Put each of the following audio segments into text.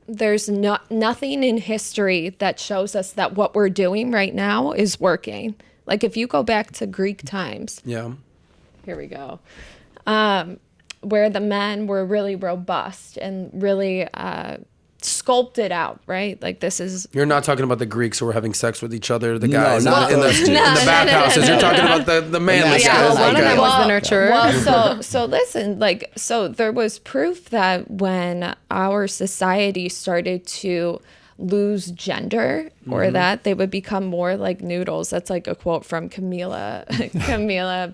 there's nothing in history that shows us that what we're doing right now is working. Like if you go back to Greek times. Yeah. Here we go. Where the men were really robust and really sculpted out, right? Like this is... You're not talking about the Greeks who were having sex with each other, the guys in the bathhouses. You're talking about the manly guys. One of them was the nurturer. Well, so listen, like, so there was proof that when our society started to lose gender or that they would become more like noodles. That's like a quote from Camilla Paglia.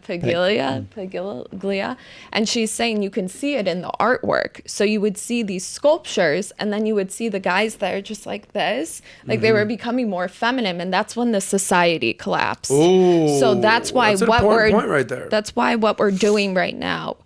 And she's saying you can see it in the artwork. So you would see these sculptures and then you would see the guys that are just like this, like they were becoming more feminine, and that's when the society collapsed. Ooh, so that's why that's point right there. That's why what we're doing right now,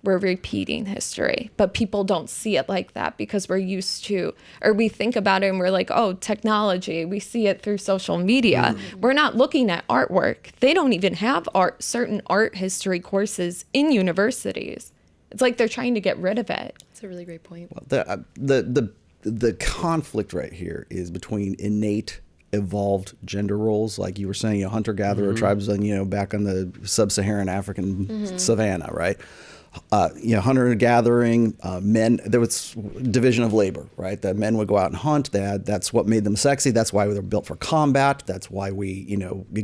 we're repeating history, but people don't see it like that because we're used to, or we think about it and we're like, oh, technology, we see it through social media. We're not looking at artwork. They don't even have certain art history courses in universities. It's like they're trying to get rid of it. That's a really great point. Well, the conflict right here is between innate evolved gender roles, like you were saying, hunter-gatherer tribes, back on the sub-Saharan African savannah, right? Hunter-gathering, men, there was division of labor, right? That men would go out and hunt. That's what made them sexy. That's why they were built for combat. That's why we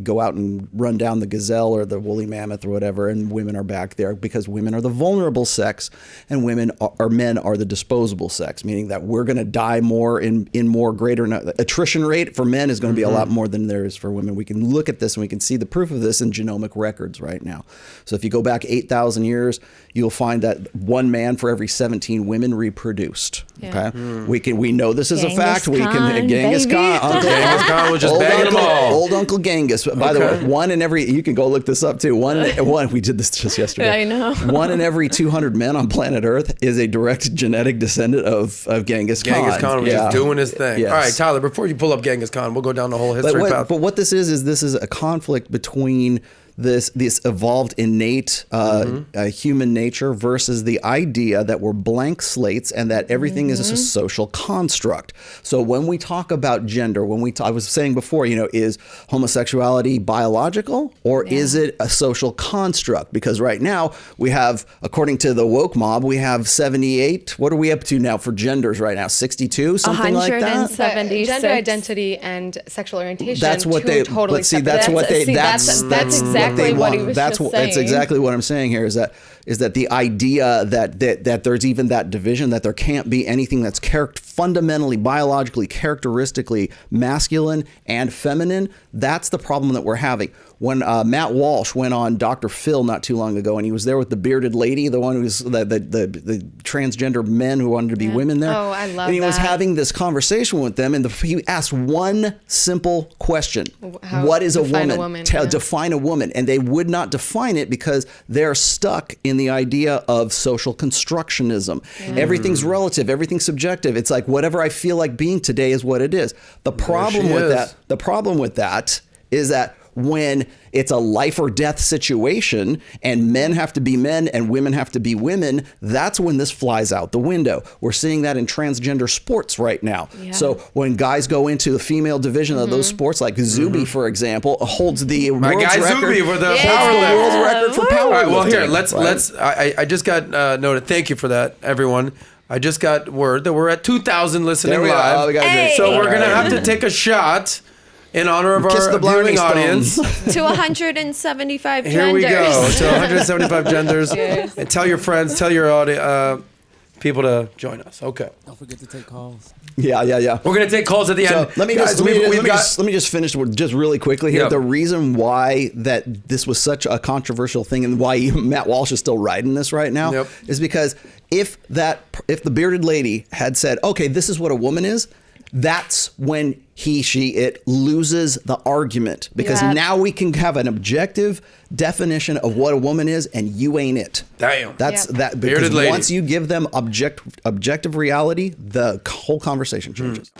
go out and run down the gazelle or the woolly mammoth or whatever, and women are back there because women are the vulnerable sex and men are the disposable sex, meaning that we're going to die more in more greater attrition rate for men is going to be a lot more than there is for women. We can look at this and we can see the proof of this in genomic records right now. So if you go back 8,000 years, you'll find that one man for every 17 women reproduced. Yeah. Okay, we know this is a fact. Genghis Khan, Genghis Khan, Genghis Khan was just bagging them all. Old Uncle Genghis. By the way, one in every. You can go look this up too. One. We did this just yesterday. I know. One in every 200 men on planet Earth is a direct genetic descendant of Genghis Khan. Genghis Khan was just doing his thing. Yes. All right, Tyler. Before you pull up Genghis Khan, we'll go down the whole history path. But what this is a conflict between this evolved innate human nature versus the idea that we're blank slates and that everything is a social construct. So when we talk about gender, I was saying before, is homosexuality biological or is it a social construct? Because right now we have, according to the woke mob, we have 78. What are we up to now for genders right now? 62, something like that? 176. Gender identity and sexual orientation. That's what they totally. But see, that's what they. That's exactly what he was just saying. That's exactly what I'm saying here. Is that the idea that there's even that division, that there can't be anything that's fundamentally, biologically, characteristically masculine and feminine. That's the problem that we're having. When Matt Walsh went on Dr. Phil not too long ago, and he was there with the bearded lady, the one who was the transgender men who wanted to be women there. Oh, I love that. And he was having this conversation with them, and he asked one simple question: what is a woman? Define a woman. And they would not define it because they're stuck in the idea of social constructionism. Everything's relative, everything's subjective. It's like whatever I feel like being today is what it is. The problem with that is that when it's a life or death situation and men have to be men and women have to be women, that's when this flies out the window. We're seeing that in transgender sports right now. Yeah. So when guys go into the female division of those sports, like Zuby, for example, holds the world's record. Zuby for the world's record for power. All right, well, here, let's I just got noted. Thank you for that, everyone. I just got word that we're at 2,000 listening live. So we're going to have to take a shot in honor of our viewing audience. To 175 genders. Here we go, to 175 genders. Yes. And tell your friends, tell your audience, people to join us. Okay. Don't forget to take calls. Yeah. We're going to take calls at the end. Let me just finish just really quickly here. Yep. The reason why that this was such a controversial thing and why Matt Walsh is still riding this right now is because if the bearded lady had said, okay, this is what a woman is, that's when it loses the argument, because now we can have an objective definition of what a woman is, and you ain't it. Damn. That's that, because once you give them objective reality, the whole conversation changes.